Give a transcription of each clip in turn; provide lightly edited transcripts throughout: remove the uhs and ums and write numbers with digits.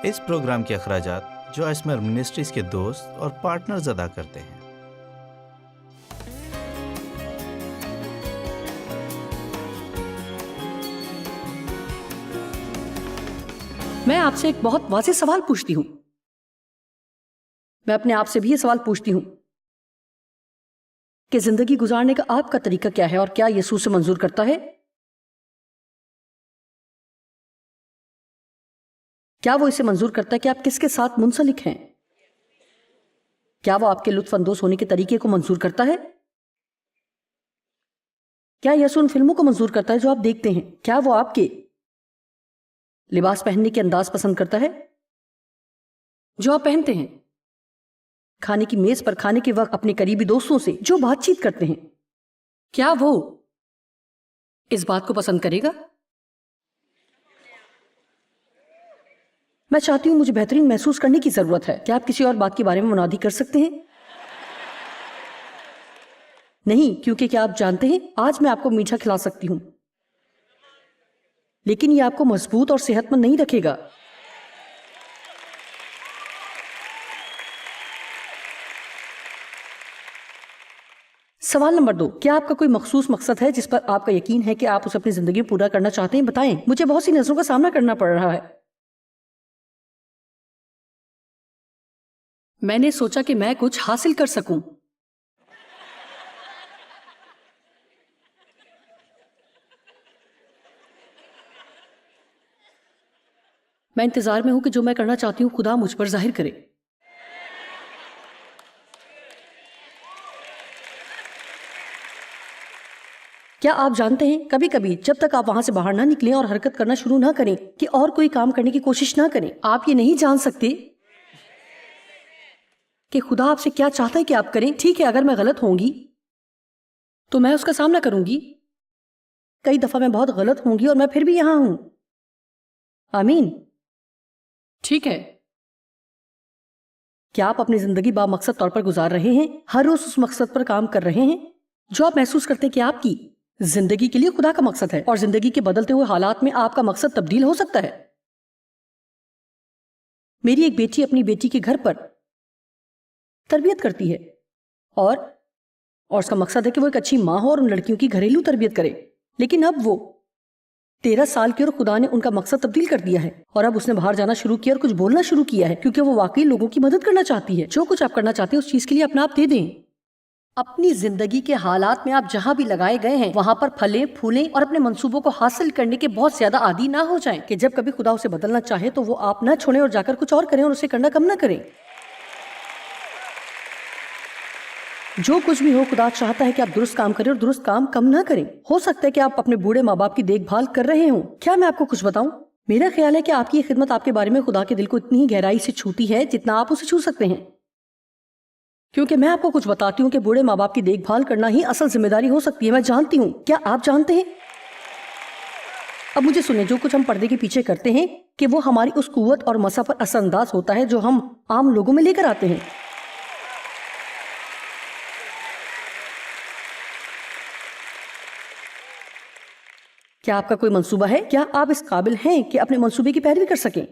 اس programme کے اخراجات جو اسمر منسٹریز کے دوست اور پارٹنرز ادا کرتے ہیں۔ میں آپ سے ایک بہت واضح سوال پوچھتی ہوں، میں اپنے آپ سے بھی یہ سوال پوچھتی ہوں کہ زندگی گزارنے کا آپ کا طریقہ کیا ہے اور کیا یسوع سے منظور کرتا ہے؟ کیا وہ اسے منظور کرتا ہے کہ آپ کس کے ساتھ منسلک ہیں؟ کیا وہ آپ کے لطف اندوز ہونے کے طریقے کو منظور کرتا ہے؟ کیا یسوع ان فلموں کو منظور کرتا ہے جو آپ دیکھتے ہیں؟ کیا وہ آپ کے لباس پہننے کے انداز پسند کرتا ہے جو آپ پہنتے ہیں؟ کھانے کی میز پر کھانے کے وقت اپنے قریبی دوستوں سے جو بات چیت کرتے ہیں، کیا وہ اس بات کو پسند کرے گا؟ میں چاہتی ہوں، مجھے بہترین محسوس کرنے کی ضرورت ہے۔ کیا آپ کسی اور بات کے بارے میں منادی کر سکتے ہیں؟ نہیں، کیونکہ کیا آپ جانتے ہیں آج میں آپ کو میٹھا کھلا سکتی ہوں، لیکن یہ آپ کو مضبوط اور صحت مند نہیں رکھے گا۔ سوال نمبر 2، کیا آپ کا کوئی مخصوص مقصد ہے جس پر آپ کا یقین ہے کہ آپ اسے اپنی زندگی میں پورا کرنا چاہتے ہیں؟ بتائیں، مجھے بہت سی نظروں کا سامنا کرنا پڑ رہا ہے۔ میں نے سوچا کہ میں کچھ حاصل کر سکوں۔ میں انتظار میں ہوں کہ جو میں کرنا چاہتی ہوں خدا مجھ پر ظاہر کرے۔ کیا آپ جانتے ہیں کبھی کبھی جب تک آپ وہاں سے باہر نہ نکلیں اور حرکت کرنا شروع نہ کریں کہ اور کوئی کام کرنے کی کوشش نہ کریں، آپ یہ نہیں جان سکتے کہ خدا آپ سے کیا چاہتا ہے کہ آپ کریں۔ ٹھیک ہے، اگر میں غلط ہوں گی تو میں اس کا سامنا کروں گی۔ کئی دفعہ میں بہت غلط ہوں گی اور میں پھر بھی یہاں ہوں۔ آمین۔ ٹھیک ہے، کیا آپ اپنی زندگی با مقصد طور پر گزار رہے ہیں؟ ہر روز اس مقصد پر کام کر رہے ہیں جو آپ محسوس کرتے ہیں کہ آپ کی زندگی کے لیے خدا کا مقصد ہے، اور زندگی کے بدلتے ہوئے حالات میں آپ کا مقصد تبدیل ہو سکتا ہے۔ میری ایک بیٹی اپنی بیٹی کے گھر پر تربیت کرتی ہے اور اس کا مقصد ہے کہ وہ ایک اچھی ماں ہو اور ان لڑکیوں کی گھریلو تربیت کرے، لیکن اب وہ 13 سال کی اور خدا نے ان کا مقصد تبدیل کر دیا ہے، اور اب اس نے باہر جانا شروع کیا اور کچھ بولنا شروع کیا ہے کیونکہ وہ واقعی لوگوں کی مدد کرنا چاہتی ہے۔ جو کچھ آپ کرنا چاہتے ہیں اس چیز کے لیے اپنا آپ دے دیں۔ اپنی زندگی کے حالات میں آپ جہاں بھی لگائے گئے ہیں وہاں پر پھلیں پھولیں اور اپنے منصوبوں کو حاصل کرنے کے بہت زیادہ عادی نہ ہو جائیں کہ جب کبھی خدا اسے بدلنا چاہے تو وہ آپ نہ چھوڑیں اور جا کر کچھ اور کریں اور اسے کرنا کم نہ کریں۔ جو کچھ بھی ہو، خدا چاہتا ہے کہ آپ درست کام کریں اور درست کام کم نہ کریں۔ ہو سکتا ہے کہ آپ اپنے بوڑھے ماں باپ کی دیکھ بھال کر رہے ہوں۔ کیا میں آپ کو کچھ بتاؤں؟ میرا خیال ہے کہ آپ کی یہ خدمت آپ کے بارے میں خدا کے دل کو اتنی ہی گہرائی سے چھوتی ہے جتنا آپ اسے چھو سکتے ہیں، کیونکہ میں آپ کو کچھ بتاتی ہوں کہ بوڑھے ماں باپ کی دیکھ بھال کرنا ہی اصل ذمہ داری ہو سکتی ہے۔ میں جانتی ہوں، کیا آپ جانتے ہیں؟ اب مجھے سنیں، جو کچھ ہم پردے کے پیچھے کرتے ہیں کہ وہ ہماری اس قوت اور مسا پر اثر انداز ہوتا ہے جو ہم عام لوگوں میں لے کر آتے ہیں۔ کیا آپ کا کوئی منصوبہ ہے؟ کیا آپ اس قابل ہیں کہ اپنے منصوبے کی پیروی کر سکیں؟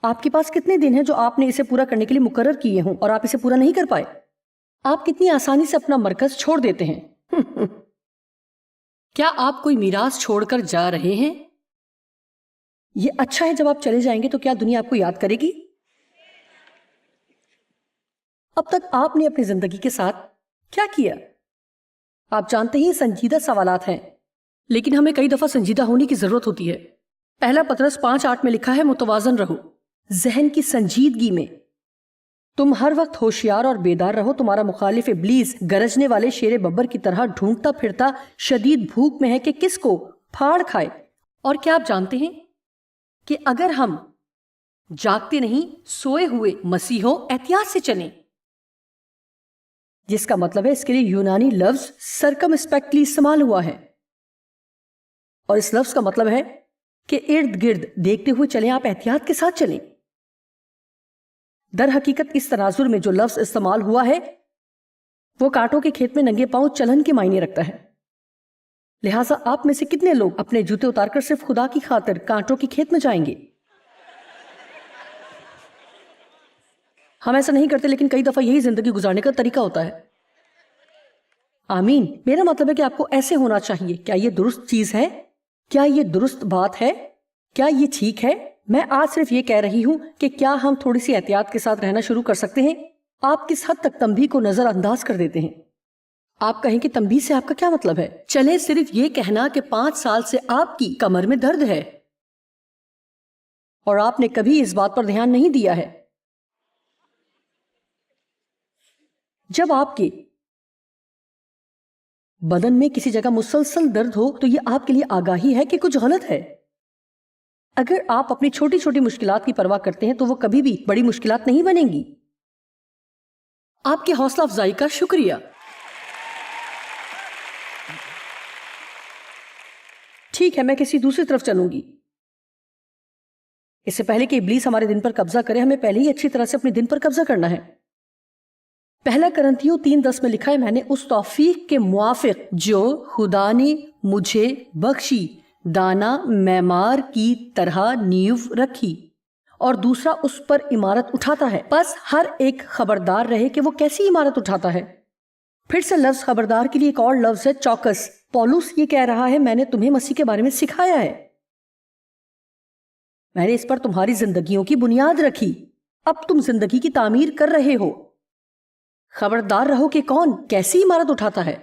آپ کے پاس کتنے دن ہیں جو آپ نے اسے پورا کرنے کے لیے مقرر کیے ہوں اور آپ اسے پورا نہیں کر پائے؟ آپ کتنی آسانی سے اپنا مرکز چھوڑ دیتے ہیں۔ کیا آپ کوئی میراث چھوڑ کر جا رہے ہیں؟ یہ اچھا ہے، جب آپ چلے جائیں گے تو کیا دنیا آپ کو یاد کرے گی؟ اب تک آپ نے اپنی زندگی کے ساتھ کیا کیا؟ آپ جانتے ہیں یہ سنجیدہ سوالات ہیں، لیکن ہمیں کئی دفعہ سنجیدہ ہونے کی ضرورت ہوتی ہے۔ پہلا پطرس 5:8 میں لکھا ہے، متوازن رہو ذہن کی سنجیدگی میں، تم ہر وقت ہوشیار اور بیدار رہو۔ تمہارا مخالف ابلیس گرجنے والے شیر ببر کی طرح ڈھونڈتا پھرتا شدید بھوک میں ہے کہ کس کو پھاڑ کھائے۔ اور کیا آپ جانتے ہیں کہ اگر ہم جاگتے نہیں سوئے ہوئے مسیحوں احتیاط سے چلیں، جس کا مطلب ہے اس کے لیے یونانی لفظ سرکمسپیکٹلی استعمال ہوا ہے، اور اس لفظ کا مطلب ہے کہ ارد گرد دیکھتے ہوئے چلیں، آپ احتیاط کے ساتھ چلیں۔ در حقیقت اس تناظر میں جو لفظ استعمال ہوا ہے وہ کانٹوں کے کھیت میں ننگے پاؤں چلن کے معنی رکھتا ہے۔ لہٰذا آپ میں سے کتنے لوگ اپنے جوتے اتار کر صرف خدا کی خاطر کانٹوں کے کھیت میں جائیں گے؟ ہم ایسا نہیں کرتے، لیکن کئی دفعہ یہی زندگی گزارنے کا طریقہ ہوتا ہے. آمین. میرا مطلب ہے کہ آپ کو ایسے ہونا چاہیے. کیا یہ درست چیز ہے؟ کیا یہ درست بات ہے؟ کیا یہ ٹھیک ہے؟ میں آج صرف یہ کہہ رہی ہوں کہ کیا ہم تھوڑی سی احتیاط کے ساتھ رہنا شروع کر سکتے ہیں؟ آپ کس حد تک تنبیہ کو نظر انداز کر دیتے ہیں؟ آپ کہیں کہ تنبیہ سے آپ کا کیا مطلب ہے؟ چلے صرف یہ کہنا کہ 5 سال سے آپ کی کمر میں درد ہے اور آپ نے کبھی اس بات پر دھیان نہیں دیا ہے. جب آپ کے بدن میں کسی جگہ مسلسل درد ہو تو یہ آپ کے لیے آگاہی ہے کہ کچھ غلط ہے. اگر آپ اپنی چھوٹی چھوٹی مشکلات کی پرواہ کرتے ہیں تو وہ کبھی بھی بڑی مشکلات نہیں بنیں گی. آپ کی حوصلہ افزائی کا شکریہ. ٹھیک ہے، میں کسی دوسری طرف چلوں گی. اس سے پہلے کہ ابلیس ہمارے دن پر قبضہ کرے، ہمیں پہلے ہی اچھی طرح سے اپنے دن پر قبضہ کرنا ہے. پہلا کرنتھیوں 3:10 میں لکھا ہے، میں نے اس توفیق کے موافق جو خدا نے مجھے بخشی دانا معمار کی طرح نیو رکھی، اور دوسرا اس پر عمارت اٹھاتا ہے. بس ہر ایک خبردار رہے کہ وہ کیسی عمارت اٹھاتا ہے. پھر سے لفظ خبردار کے لیے ایک اور لفظ ہے چوکس. پولس یہ کہہ رہا ہے، میں نے تمہیں مسیح کے بارے میں سکھایا ہے، میں نے اس پر تمہاری زندگیوں کی بنیاد رکھی، اب تم زندگی کی تعمیر کر رہے ہو. خبردار رہو کہ کون کیسی عمارت اٹھاتا ہے.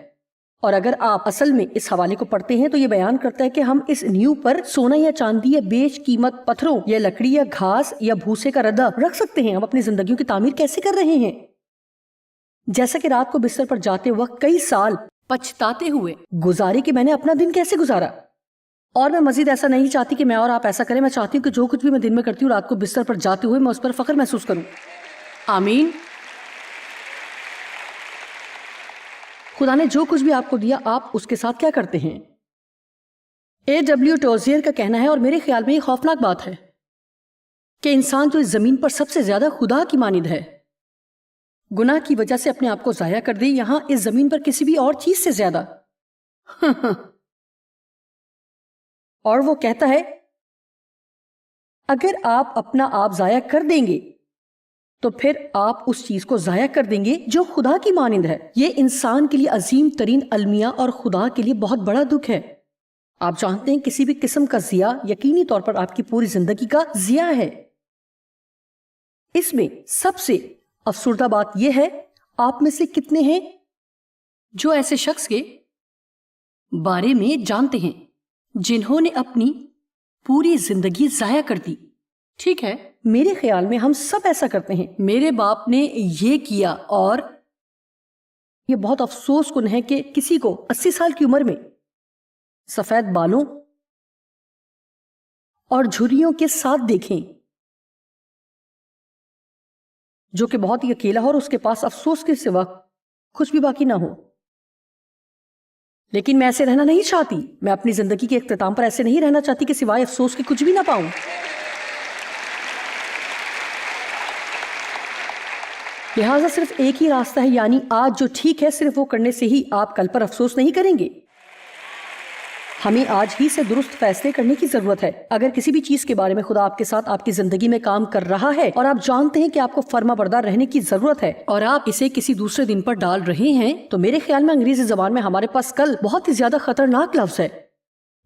اور اگر آپ اصل میں اس حوالے کو پڑھتے ہیں تو یہ بیان کرتا ہے کہ ہم اس نیو پر سونا یا چاندی یا بیش قیمت پتھروں یا لکڑی یا گھاس یا بھوسے کا ردہ رکھ سکتے ہیں. ہم اپنی زندگیوں کی تعمیر کیسے کر رہے ہیں؟ جیسا کہ رات کو بستر پر جاتے وقت کئی سال پچھتاتے ہوئے گزارے کہ میں نے اپنا دن کیسے گزارا. اور میں مزید ایسا نہیں چاہتی کہ میں اور آپ ایسا کریں. میں چاہتی ہوں کہ جو کچھ بھی میں دن میں کرتی ہوں رات کو بستر پر جاتے ہوئے میں اس پر فخر محسوس کروں. آمین. خدا نے جو کچھ بھی آپ کو دیا، آپ اس کے ساتھ کیا کرتے ہیں؟ A.W. ٹوزیر کا کہنا ہے، اور میرے خیال میں یہ خوفناک بات ہے، کہ انسان جو اس زمین پر سب سے زیادہ خدا کی مانند ہے، گناہ کی وجہ سے اپنے آپ کو ضائع کر دے، یہاں اس زمین پر کسی بھی اور چیز سے زیادہ. اور وہ کہتا ہے اگر آپ اپنا آپ ضائع کر دیں گے تو پھر آپ اس چیز کو ضائع کر دیں گے جو خدا کی مانند ہے. یہ انسان کے لیے عظیم ترین المیہ اور خدا کے لیے بہت بڑا دکھ ہے. آپ جانتے ہیں کسی بھی قسم کا ضیاء یقینی طور پر آپ کی پوری زندگی کا ضیاء ہے. اس میں سب سے افسردہ بات یہ ہے، آپ میں سے کتنے ہیں جو ایسے شخص کے بارے میں جانتے ہیں جنہوں نے اپنی پوری زندگی ضائع کر دی؟ ٹھیک ہے، میرے خیال میں ہم سب ایسا کرتے ہیں. میرے باپ نے یہ کیا، اور یہ بہت افسوس کن ہے کہ کسی کو 80 سال کی عمر میں سفید بالوں اور جھریوں کے ساتھ دیکھیں، جو کہ بہت ہی اکیلا ہو اور اس کے پاس افسوس کے سوا کچھ بھی باقی نہ ہو. لیکن میں ایسے رہنا نہیں چاہتی. میں اپنی زندگی کے اختتام پر ایسے نہیں رہنا چاہتی کہ سوائے افسوس کے کچھ بھی نہ پاؤں. لہٰذا صرف ایک ہی راستہ ہے، یعنی آج جو ٹھیک ہے صرف وہ کرنے سے ہی آپ کل پر افسوس نہیں کریں گے. ہمیں آج ہی سے درست فیصلے کرنے کی ضرورت ہے. اگر کسی بھی چیز کے بارے میں خدا آپ کے ساتھ آپ کی زندگی میں کام کر رہا ہے اور آپ جانتے ہیں کہ آپ کو فرما بردار رہنے کی ضرورت ہے اور آپ اسے کسی دوسرے دن پر ڈال رہے ہیں، تو میرے خیال میں انگریزی زبان میں ہمارے پاس کل بہت ہی زیادہ خطرناک لفظ ہے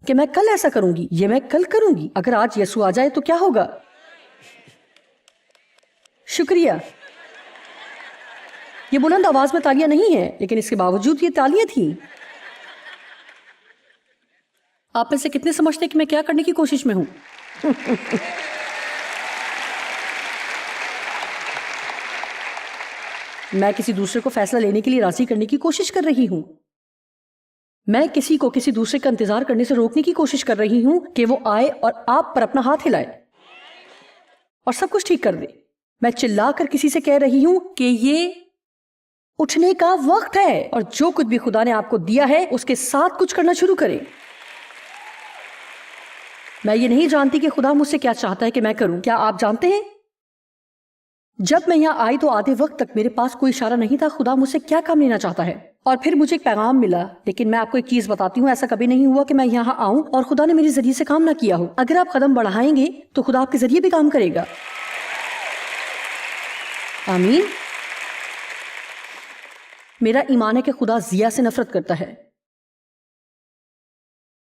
کہ میں کل ایسا کروں گی، یہ میں کل کروں گی. اگر آج یسوع آ جائے تو کیا ہوگا؟ شکریہ. یہ بلند آواز میں تالیاں نہیں ہیں، لیکن اس کے باوجود یہ تالیاں تھیں. آپ میں سے کتنے سمجھتے ہیں کہ میں کیا کرنے کی کوشش میں ہوں؟ میں کسی دوسرے کو فیصلہ لینے کے لیے راضی کرنے کی کوشش کر رہی ہوں. میں کسی کو کسی دوسرے کا انتظار کرنے سے روکنے کی کوشش کر رہی ہوں کہ وہ آئے اور آپ پر اپنا ہاتھ ہلائے اور سب کچھ ٹھیک کر دے. میں چلا کر کسی سے کہہ رہی ہوں کہ یہ اٹھنے کا وقت ہے اور جو کچھ بھی خدا نے آپ کو دیا ہے اس کے ساتھ کچھ کرنا شروع کریں. میں یہ نہیں جانتی کہ خدا مجھ سے کیا چاہتا ہے کہ میں کروں. کیا آپ جانتے ہیں؟ جب میں یہاں آئی تو آدھے وقت تک میرے پاس کوئی اشارہ نہیں تھا خدا مجھ سے کیا کام لینا چاہتا ہے. اور پھر مجھے ایک پیغام ملا. لیکن میں آپ کو ایک چیز بتاتی ہوں، ایسا کبھی نہیں ہوا کہ میں یہاں آؤں اور خدا نے میرے ذریعے سے کام نہ کیا ہو. اگر آپ قدم بڑھائیں گے تو خدا آپ کے ذریعے بھی کام کرے گا. آمین. میرا ایمان ہے کہ خدا ضیاء سے نفرت کرتا ہے.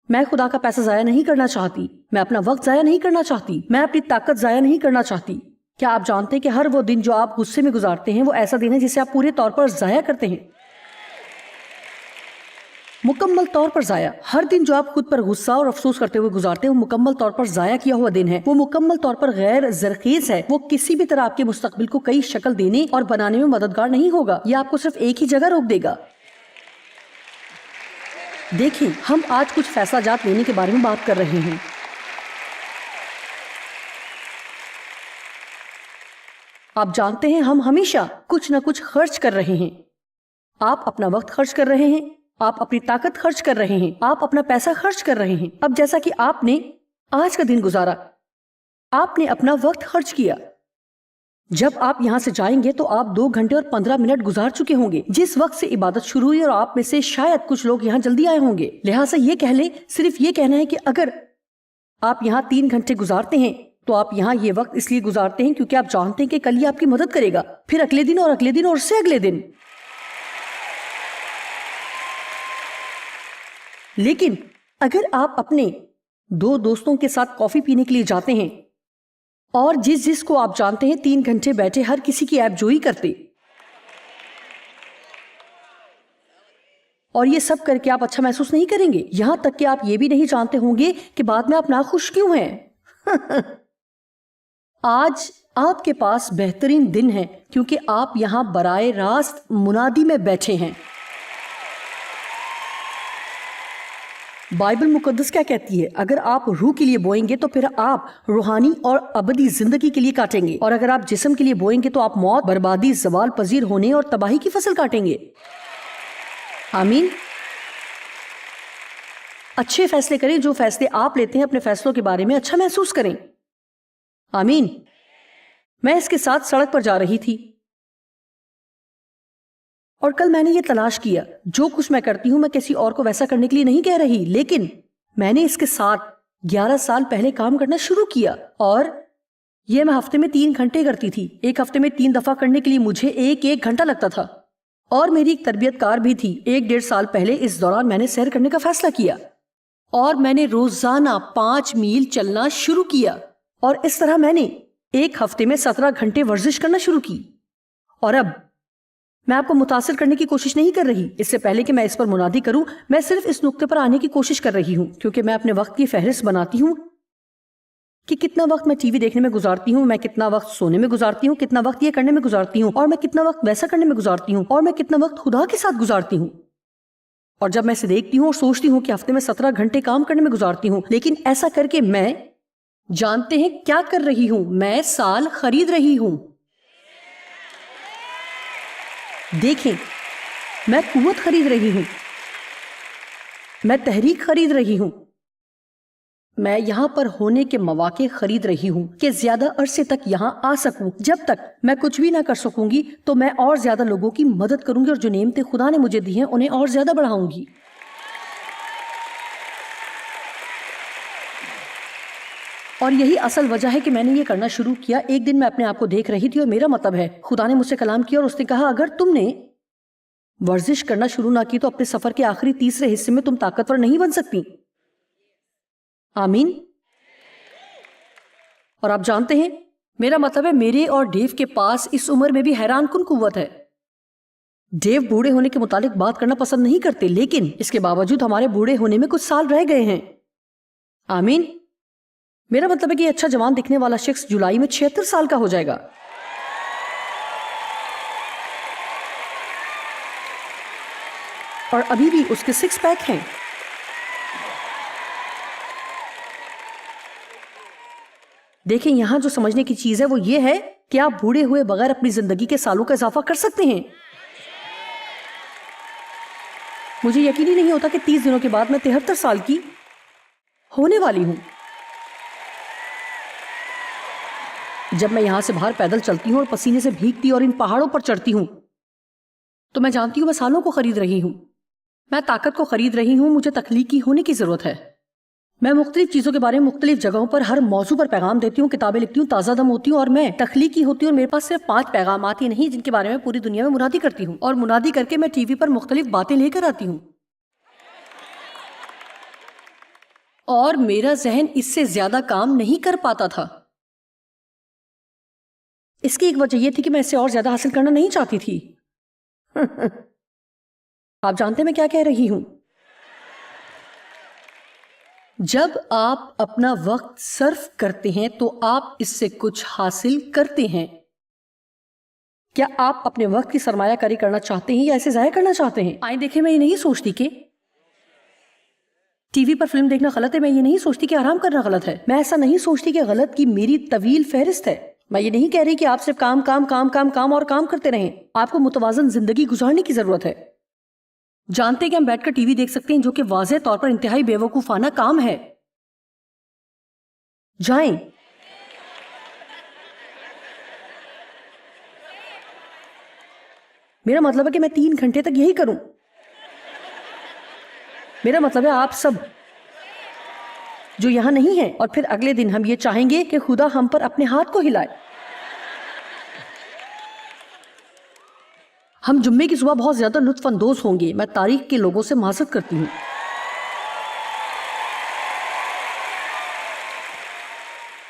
میں خدا کا پیسہ ضائع نہیں کرنا چاہتی، میں اپنا وقت ضائع نہیں کرنا چاہتی، میں اپنی طاقت ضائع نہیں کرنا چاہتی. کیا آپ جانتے ہیں کہ ہر وہ دن جو آپ غصے میں گزارتے ہیں وہ ایسا دن ہے جسے آپ پورے طور پر ضائع کرتے ہیں، مکمل طور پر ضائع. ہر دن جو آپ خود پر غصہ اور افسوس کرتے ہوئے گزارتے ہیں وہ مکمل طور پر ضائع کیا ہوا دن ہے. وہ مکمل طور پر غیر زرخیز ہے. وہ کسی بھی طرح آپ کے مستقبل کو کئی شکل دینے اور بنانے میں مددگار نہیں ہوگا. یہ آپ کو صرف ایک ہی جگہ روک دے گا. دیکھیں، ہم آج کچھ فیصلہ جات لینے کے بارے میں بات کر رہے ہیں. آپ جانتے ہیں ہم ہمیشہ کچھ نہ کچھ خرچ کر رہے ہیں. آپ اپنا وقت خرچ کر رہے ہیں، آپ اپنی طاقت خرچ کر رہے ہیں، آپ اپنا پیسہ خرچ کر رہے ہیں. اب جیسا کہ آپ نے آج کا دن گزارا، آپ نے اپنا وقت خرچ کیا. جب آپ یہاں سے جائیں گے تو آپ 2 گھنٹے اور 15 منٹ گزار چکے ہوں گے جس وقت سے عبادت شروع ہوئی، اور آپ میں سے شاید کچھ لوگ یہاں جلدی آئے ہوں گے. لہٰذا یہ کہہ لیں، صرف یہ کہنا ہے کہ اگر آپ یہاں 3 گھنٹے گزارتے ہیں تو آپ یہاں یہ وقت اس لیے گزارتے ہیں کیونکہ آپ جانتے ہیں کہ کل یہ آپ کی مدد کرے گا، پھر اگلے دن اور اگلے دن اور اس سے اگلے دن. لیکن اگر آپ اپنے 2 دوستوں کے ساتھ کافی پینے کے لیے جاتے ہیں اور جس کو آپ جانتے ہیں 3 گھنٹے بیٹھے ہر کسی کی ایپ جوئی کرتے، اور یہ سب کر کے آپ اچھا محسوس نہیں کریں گے، یہاں تک کہ آپ یہ بھی نہیں جانتے ہوں گے کہ بعد میں آپ ناخوش کیوں ہیں. آج آپ کے پاس بہترین دن ہے کیونکہ آپ یہاں براہ راست منادی میں بیٹھے ہیں. بائبل مقدس کیا کہتی ہے؟ اگر آپ روح کے لیے بوئیں گے تو پھر آپ روحانی اور ابدی زندگی کے لیے کاٹیں گے، اور اگر آپ جسم کے لیے بوئیں گے تو آپ موت، بربادی، زوال پذیر ہونے اور تباہی کی فصل کاٹیں گے. آمین. اچھے فیصلے کریں. جو فیصلے آپ لیتے ہیں اپنے فیصلوں کے بارے میں اچھا محسوس کریں. آمین. میں اس کے ساتھ سڑک پر جا رہی تھی اور کل میں نے یہ تلاش کیا، جو کچھ میں کرتی ہوں میں کسی اور کو ویسا کرنے کے لیے نہیں کہہ رہی، لیکن میں نے اس کے ساتھ 11 سال پہلے کام کرنا شروع کیا، اور یہ میں ہفتے میں 3 گھنٹے کرتی تھی. ایک ہفتے میں 3 دفعہ کرنے کے لیے مجھے ایک گھنٹہ لگتا تھا. اور میری ایک تربیت کار بھی تھی. 1-1.5 سال پہلے اس دوران میں نے سیر کرنے کا فیصلہ کیا اور میں نے روزانہ 5 میل چلنا شروع کیا، اور اس طرح میں نے ایک ہفتے میں 17 گھنٹے ورزش کرنا شروع کی. اور اب میں آپ کو متاثر کرنے کی کوشش نہیں کر رہی. اس سے پہلے کہ میں اس پر منادی کروں، میں صرف اس نقطے پر آنے کی کوشش کر رہی ہوں کیونکہ میں اپنے وقت کی فہرست بناتی ہوں کہ کتنا وقت میں ٹی وی دیکھنے میں گزارتی ہوں، میں کتنا وقت سونے میں گزارتی ہوں، کتنا وقت یہ کرنے میں گزارتی ہوں، اور میں کتنا وقت ویسا کرنے میں گزارتی ہوں، اور میں کتنا وقت خدا کے ساتھ گزارتی ہوں. اور جب میں اسے دیکھتی ہوں اور سوچتی ہوں کہ ہفتے میں 17 گھنٹے کام کرنے میں گزارتی ہوں، لیکن ایسا کر کے میں جانتے ہیں کیا کر رہی ہوں؟ میں سال خرید رہی ہوں. دیکھیں، میں قوت خرید رہی ہوں، میں تحریک خرید رہی ہوں، میں یہاں پر ہونے کے مواقع خرید رہی ہوں کہ زیادہ عرصے تک یہاں آ سکوں. جب تک میں کچھ بھی نہ کر سکوں گی تو میں اور زیادہ لوگوں کی مدد کروں گی، اور جو نعمتیں خدا نے مجھے دی ہیں انہیں اور زیادہ بڑھاؤں گی. اور یہی اصل وجہ ہے کہ میں نے یہ کرنا شروع کیا. ایک دن میں اپنے آپ کو دیکھ رہی تھی اور میرا مطلب ہے خدا نے مجھ سے کلام کیا اور اس نے کہا اگر تم نے ورزش کرنا شروع نہ کی تو اپنے سفر کے آخری تیسرے حصے میں تم طاقتور نہیں بن سکتی. آمین. اور آپ جانتے ہیں میرا مطلب ہے میرے اور ڈیو کے پاس اس عمر میں بھی حیران کن قوت ہے. ڈیو بوڑھے ہونے کے متعلق بات کرنا پسند نہیں کرتے، لیکن اس کے باوجود ہمارے بوڑھے ہونے میں کچھ سال رہ گئے ہیں. آمین. میرا مطلب ہے کہ یہ اچھا جوان دکھنے والا شخص جولائی میں 76 سال کا ہو جائے گا. اور ابھی بھی اس کے 6 پیک ہیں. دیکھیں، یہاں جو سمجھنے کی چیز ہے وہ یہ ہے کہ آپ بوڑھے ہوئے بغیر اپنی زندگی کے سالوں کا اضافہ کر سکتے ہیں. مجھے یقین ہی نہیں ہوتا کہ 30 دنوں کے بعد میں 73 سال کی ہونے والی ہوں. جب میں یہاں سے باہر پیدل چلتی ہوں اور پسینے سے بھیگتی اور ان پہاڑوں پر چڑھتی ہوں تو میں جانتی ہوں میں سالوں کو خرید رہی ہوں، میں طاقت کو خرید رہی ہوں. مجھے تخلیقی ہونے کی ضرورت ہے. میں مختلف چیزوں کے بارے میں مختلف جگہوں پر ہر موضوع پر پیغام دیتی ہوں، کتابیں لکھتی ہوں، تازہ دم ہوتی ہوں، اور میں تخلیقی ہوتی ہوں، اور میرے پاس صرف 5 پیغامات ہی نہیں جن کے بارے میں پوری دنیا میں منادی کرتی ہوں، اور منادی کر کے میں ٹی وی پر مختلف باتیں لے کر آتی ہوں، اور میرا ذہن اس سے زیادہ کام نہیں کر پاتا تھا۔ اس کی ایک وجہ یہ تھی کہ میں اس سے اور زیادہ حاصل کرنا نہیں چاہتی تھی۔ آپ جانتے ہیں میں کیا کہہ رہی ہوں؟ جب آپ اپنا وقت صرف کرتے ہیں تو آپ اس سے کچھ حاصل کرتے ہیں۔ کیا آپ اپنے وقت کی سرمایہ کاری کرنا چاہتے ہیں یا اسے ضائع کرنا چاہتے ہیں؟ آئیں دیکھیں، میں یہ نہیں سوچتی کہ ٹی وی پر فلم دیکھنا غلط ہے، میں یہ نہیں سوچتی کہ آرام کرنا غلط ہے، میں ایسا نہیں سوچتی کہ غلط کی میری طویل فہرست ہے، میں یہ نہیں کہہ رہی کہ آپ صرف کام کام کام کام کام اور کام کرتے رہیں۔ آپ کو متوازن زندگی گزارنے کی ضرورت ہے۔ جانتے ہیں کہ ہم بیٹھ کر ٹی وی دیکھ سکتے ہیں، جو کہ واضح طور پر انتہائی بیوقوفانہ کام ہے۔ جائیں، میرا مطلب ہے کہ میں 3 گھنٹے تک یہی کروں۔ میرا مطلب ہے آپ سب جو یہاں نہیں ہیں، اور پھر اگلے دن ہم یہ چاہیں گے کہ خدا ہم پر اپنے ہاتھ کو ہلائے۔ ہم جمعے کی صبح بہت زیادہ لطف اندوز ہوں گے۔ میں تاریخ کے لوگوں سے معذرت کرتی ہوں۔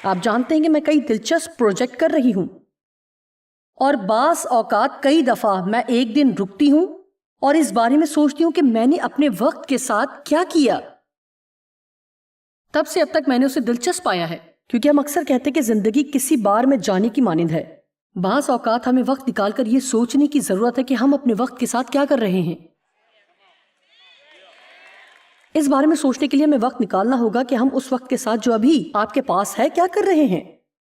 آپ جانتے ہیں کہ میں کئی دلچسپ پروجیکٹ کر رہی ہوں، اور بعض اوقات کئی دفعہ میں ایک دن رکتی ہوں اور اس بارے میں سوچتی ہوں کہ میں نے اپنے وقت کے ساتھ کیا کیا۔ تب سے اب تک میں نے اسے دلچسپ پایا ہے، کیونکہ ہم اکثر کہتے ہیں کہ زندگی کسی بار میں جانے کی مانند ہے۔ بعض اوقات ہمیں وقت نکال کر یہ سوچنے کی ضرورت ہے کہ ہم اپنے وقت کے ساتھ کیا کر رہے ہیں۔ اس بارے میں سوچنے کے لیے ہمیں وقت نکالنا ہوگا کہ ہم اس وقت کے ساتھ جو ابھی آپ کے پاس ہے کیا کر رہے ہیں۔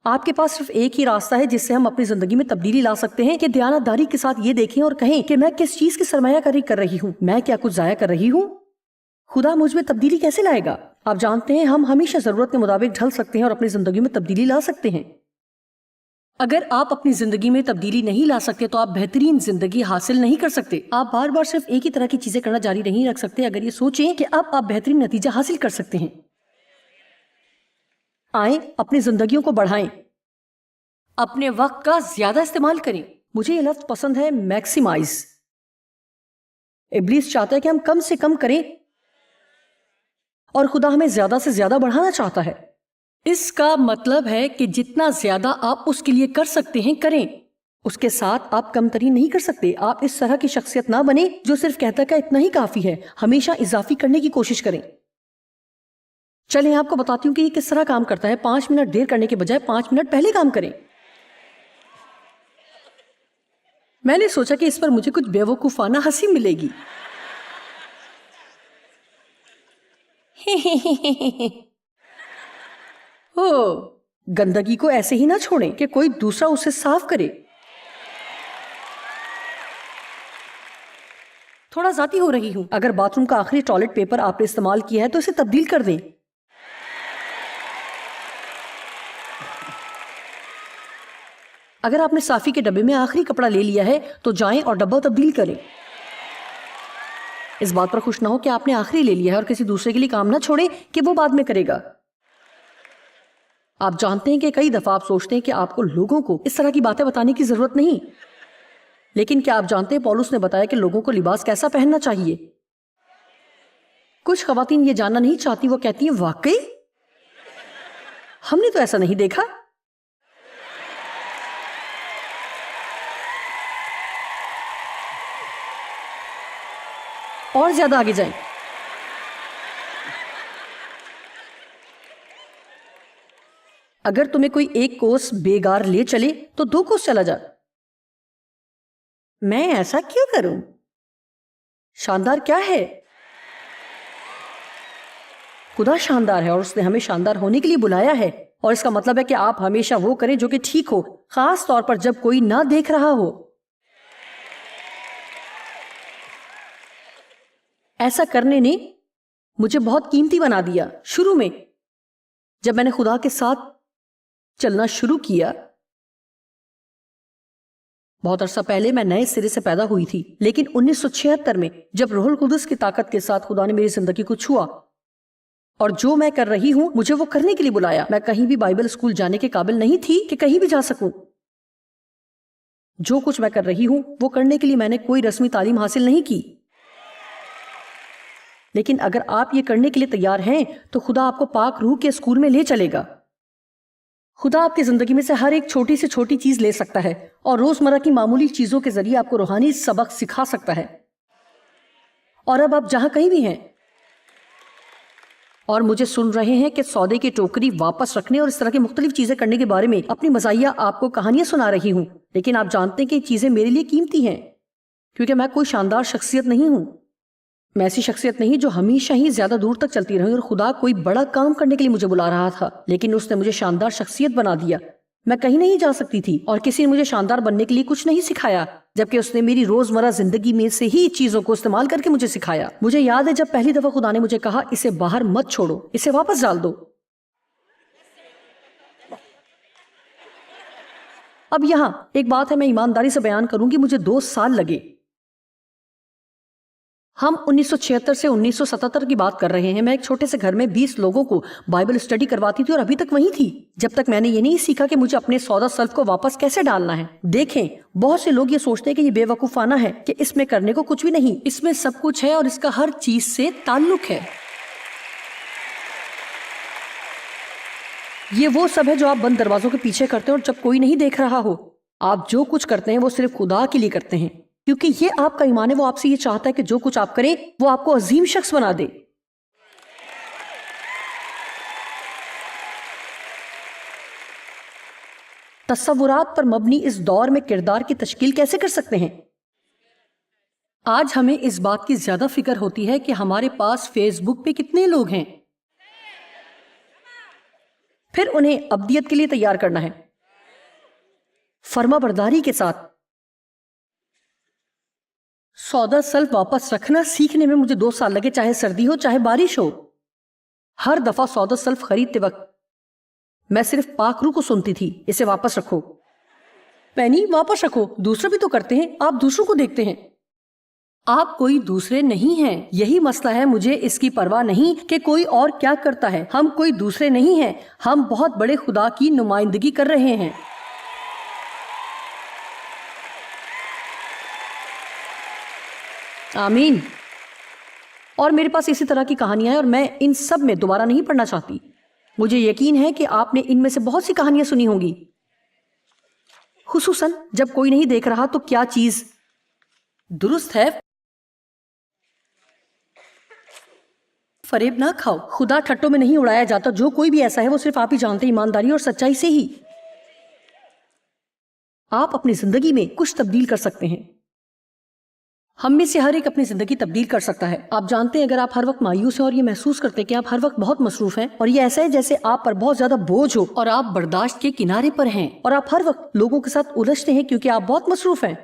آپ کے پاس صرف ایک ہی راستہ ہے جس سے ہم اپنی زندگی میں تبدیلی لا سکتے ہیں، کہ دیانتداری کے ساتھ یہ دیکھیں اور کہیں کہ میں کس چیز کی سرمایہ کاری کر رہی ہوں، میں کیا کچھ ضائع کر رہی ہوں۔ خدا مجھ میں تبدیلی کیسے لائے گا؟ آپ جانتے ہیں ہم ہمیشہ ضرورت کے مطابق ڈھل سکتے ہیں اور اپنی زندگی میں تبدیلی لا سکتے ہیں۔ اگر آپ اپنی زندگی میں تبدیلی نہیں لا سکتے تو آپ بہترین زندگی حاصل نہیں کر سکتے۔ آپ بار بار صرف ایک ہی طرح کی چیزیں کرنا جاری نہیں رکھ سکتے اگر یہ سوچیں کہ اب آپ بہترین نتیجہ حاصل کر سکتے ہیں۔ آئیں اپنی زندگیوں کو بڑھائیں، اپنے وقت کا زیادہ استعمال کریں۔ مجھے یہ لفظ پسند ہے، میکسیمائز۔ ابلیس چاہتا ہے کہ ہم کم سے کم کریں اور خدا ہمیں زیادہ سے زیادہ بڑھانا چاہتا ہے۔ اس کا مطلب ہے کہ جتنا زیادہ آپ اس کے لیے کر سکتے ہیں کریں، اس کے ساتھ آپ کم ترین نہیں کر سکتے۔ آپ اس طرح کی شخصیت نہ بنیں جو صرف کہتا ہے کہ اتنا ہی کافی ہے، ہمیشہ اضافی کرنے کی کوشش کریں۔ چلیں آپ کو بتاتی ہوں کہ یہ کس طرح کام کرتا ہے۔ 5 منٹ دیر کرنے کے بجائے 5 منٹ پہلے کام کریں۔ میں نے سوچا کہ اس پر مجھے کچھ بیوقوفانہ ہنسی ملے گی۔ گندگی کو ایسے ہی نہ چھوڑیں کہ کوئی دوسرا اسے صاف کرے۔ تھوڑا ذاتی ہو رہی ہوں۔ اگر باتھ روم کا آخری ٹوائلٹ پیپر آپ نے استعمال کیا ہے تو اسے تبدیل کر دیں۔ اگر آپ نے صافی کے ڈبے میں آخری کپڑا لے لیا ہے تو جائیں اور ڈبہ تبدیل کریں۔ اس بات پر خوش نہ ہو کہ آپ نے آخری لے لیا ہے اور کسی دوسرے کے لیے کام نہ چھوڑیں کہ وہ بعد میں کرے گا۔ آپ جانتے ہیں کہ کئی دفعہ آپ سوچتے ہیں کہ آپ کو لوگوں کو اس طرح کی باتیں بتانے کی ضرورت نہیں، لیکن کیا آپ جانتے ہیں پولس نے بتایا کہ لوگوں کو لباس کیسا پہننا چاہیے؟ کچھ خواتین یہ جاننا نہیں چاہتی، وہ کہتی ہیں واقعی ہم نے تو ایسا نہیں دیکھا۔ اور زیادہ آگے جائیں۔ اگر تمہیں کوئی 1 کوس بے گار لے چلے تو 2 کوس چلا جا۔ میں ایسا کیوں کروں؟ شاندار کیا ہے؟ خدا شاندار ہے اور اس نے ہمیں شاندار ہونے کے لیے بلایا ہے، اور اس کا مطلب ہے کہ آپ ہمیشہ وہ کریں جو کہ ٹھیک ہو، خاص طور پر جب کوئی نہ دیکھ رہا ہو۔ ایسا کرنے نے مجھے بہت قیمتی بنا دیا۔ شروع میں جب میں نے خدا کے ساتھ چلنا شروع کیا، بہت عرصہ پہلے میں نئے سرے سے پیدا ہوئی تھی، لیکن 1976 میں جب روح القدس کی طاقت کے ساتھ خدا نے میری زندگی کو چھوا، اور جو میں کر رہی ہوں مجھے وہ کرنے کے لیے بلایا. میں کہیں بھی بائبل اسکول جانے کے قابل نہیں تھی کہ کہیں بھی جا سکوں. جو کچھ میں کر رہی ہوں وہ کرنے کے لیے میں نے کوئی رسمی تعلیم حاصل نہیں کی. لیکن اگر آپ یہ کرنے کے لیے تیار ہیں تو خدا آپ کو پاک روح کے اسکول میں لے چلے گا. خدا آپ کی زندگی میں سے ہر ایک چھوٹی سے چھوٹی چیز لے سکتا ہے اور روزمرہ کی معمولی چیزوں کے ذریعے آپ کو روحانی سبق سکھا سکتا ہے. اور اب آپ جہاں کہیں بھی ہیں اور مجھے سن رہے ہیں کہ سودے کی ٹوکری واپس رکھنے اور اس طرح کی مختلف چیزیں کرنے کے بارے میں اپنی مزاحیہ آپ کو کہانیاں سنا رہی ہوں، لیکن آپ جانتے ہیں کہ یہ چیزیں میرے لیے قیمتی ہیں کیونکہ میں کوئی شاندار شخصیت نہیں ہوں. میں ایسی شخصیت نہیں جو ہمیشہ ہی زیادہ دور تک چلتی رہی، اور خدا کوئی بڑا کام کرنے کے لیے مجھے بلا رہا تھا لیکن اس نے مجھے شاندار شخصیت بنا دیا. میں کہیں نہیں جا سکتی تھی اور کسی نے مجھے شاندار بننے کے لیے کچھ نہیں سکھایا، جبکہ اس نے میری روزمرہ زندگی میں سے ہی چیزوں کو استعمال کر کے مجھے سکھایا. مجھے یاد ہے جب پہلی دفعہ خدا نے مجھے کہا اسے باہر مت چھوڑو، اسے واپس ڈال دو. اب یہاں ایک بات ہے، میں ایمانداری سے بیان کروں گی، مجھے 2 سال لگے. ہم 1976 سے 1977 کی بات کر رہے ہیں. میں ایک چھوٹے سے گھر میں 20 لوگوں کو بائبل اسٹڈی کرواتی تھی اور ابھی تک وہیں تھی جب تک میں نے یہ نہیں سیکھا کہ مجھے اپنے سودا سلف کو واپس کیسے ڈالنا ہے. دیکھیں، بہت سے لوگ یہ سوچتے ہیں کہ یہ بے وقوفانہ ہے کہ اس میں کرنے کو کچھ بھی نہیں. اس میں سب کچھ ہے اور اس کا ہر چیز سے تعلق ہے. یہ وہ سب ہے جو آپ بند دروازوں کے پیچھے کرتے ہیں اور جب کوئی نہیں دیکھ رہا ہو. آپ جو کچھ کرتے ہیں وہ صرف خدا کے لیے کرتے ہیں کیونکہ یہ آپ کا ایمان ہے. وہ آپ سے یہ چاہتا ہے کہ جو کچھ آپ کریں وہ آپ کو عظیم شخص بنا دے. تصورات پر مبنی اس دور میں کردار کی تشکیل کیسے کر سکتے ہیں؟ آج ہمیں اس بات کی زیادہ فکر ہوتی ہے کہ ہمارے پاس فیس بک پہ کتنے لوگ ہیں، پھر انہیں ابدیت کے لیے تیار کرنا ہے فرما برداری کے ساتھ. سودا سلف واپس رکھنا سیکھنے میں مجھے 2 سال لگے، چاہے سردی ہو چاہے بارش ہو. ہر دفعہ سودا سلف خریدتے وقت میں صرف پاک روح کو سنتی تھی، اسے واپس رکھو پینی، واپس رکھو. دوسرے بھی تو کرتے ہیں، آپ دوسروں کو دیکھتے ہیں. آپ کوئی دوسرے نہیں ہیں. یہی مسئلہ ہے. مجھے اس کی پرواہ نہیں کہ کوئی اور کیا کرتا ہے. ہم کوئی دوسرے نہیں ہیں، ہم بہت بڑے خدا کی نمائندگی کر رہے ہیں. آمین. اور میرے پاس اسی طرح کی کہانیاں ہیں اور میں ان سب میں دوبارہ نہیں پڑھنا چاہتی. مجھے یقین ہے کہ آپ نے ان میں سے بہت سی کہانیاں سنی ہوں گی، خصوصاً جب کوئی نہیں دیکھ رہا تو کیا چیز درست ہے. فریب نہ کھاؤ. خدا ٹھٹوں میں نہیں اڑایا جاتا. جو کوئی بھی ایسا ہے وہ صرف آپ ہی جانتے ہیں، ایمانداری اور سچائی سے ہی آپ اپنی زندگی میں کچھ تبدیل کر سکتے ہیں. ہم میں سے ہر ایک اپنی زندگی تبدیل کر سکتا ہے. آپ جانتے ہیں اگر آپ ہر وقت مایوس ہیں اور یہ محسوس کرتے ہیں کہ آپ ہر وقت بہت مصروف ہیں اور یہ ایسا ہے جیسے آپ پر بہت زیادہ بوجھ ہو اور آپ برداشت کے کنارے پر ہیں اور آپ ہر وقت لوگوں کے ساتھ الجھتے ہیں کیونکہ آپ بہت مصروف ہیں.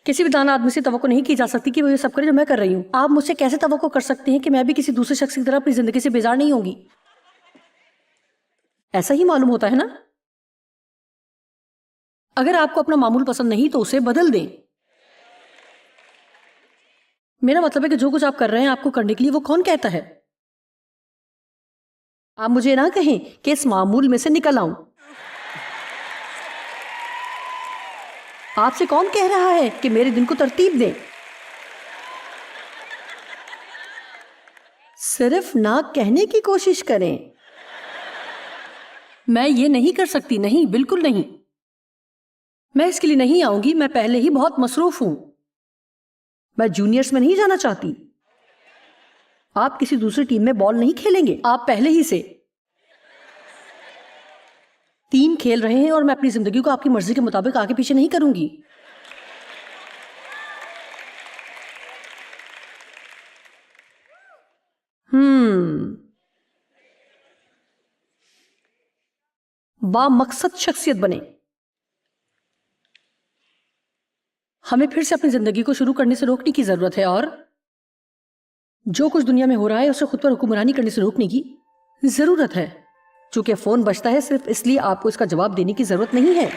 کسی بھی دانا آدمی سے توقع نہیں کی جا سکتی کہ وہ یہ سب کرے جو میں کر رہی ہوں. آپ مجھ سے کیسے توقع کر سکتے ہیں کہ میں بھی کسی دوسرے شخص کی طرح اپنی زندگی سے بیزار نہیں ہوں گی؟ ایسا ہی معلوم ہوتا ہے نا. اگر آپ کو اپنا معمول پسند نہیں تو اسے بدل دیں. میرا مطلب ہے کہ جو کچھ آپ کر رہے ہیں آپ کو کرنے کے لیے وہ کون کہتا ہے؟ آپ مجھے نہ کہیں کہ اس معمول میں سے نکل آؤں. آپ سے کون کہہ رہا ہے کہ میرے دن کو ترتیب دیں؟ صرف نہ کہنے کی کوشش کریں. میں یہ نہیں کر سکتی. نہیں، بالکل نہیں. میں اس کے لیے نہیں آؤں گی. میں پہلے ہی بہت مصروف ہوں. میں جونیئرز میں نہیں جانا چاہتی. آپ کسی دوسری ٹیم میں بال نہیں کھیلیں گے. آپ پہلے ہی سے 3 کھیل رہے ہیں اور میں اپنی زندگی کو آپ کی مرضی کے مطابق آگے پیچھے نہیں کروں گی. با مقصد شخصیت بنے. ہمیں پھر سے اپنی زندگی کو شروع کرنے سے روکنے کی ضرورت ہے اور جو کچھ دنیا میں ہو رہا ہے اسے خود پر حکمرانی کرنے سے روکنے کی ضرورت ہے. چونکہ فون بجتا ہے صرف اس لیے آپ کو اس کا جواب دینے کی ضرورت نہیں ہے.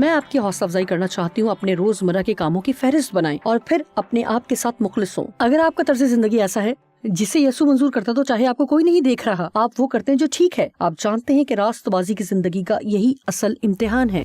میں آپ کی حوصلہ افزائی کرنا چاہتی ہوں اپنے روزمرہ کے کاموں کی فہرست بنائیں اور پھر اپنے آپ کے ساتھ مخلص ہوں. اگر آپ کا طرز زندگی ایسا ہے جسے یسوع منظور کرتا تو چاہے آپ کو کوئی نہیں دیکھ رہا آپ وہ کرتے ہیں جو ٹھیک ہے. آپ جانتے ہیں کہ راست بازی کی زندگی کا یہی اصل امتحان ہے.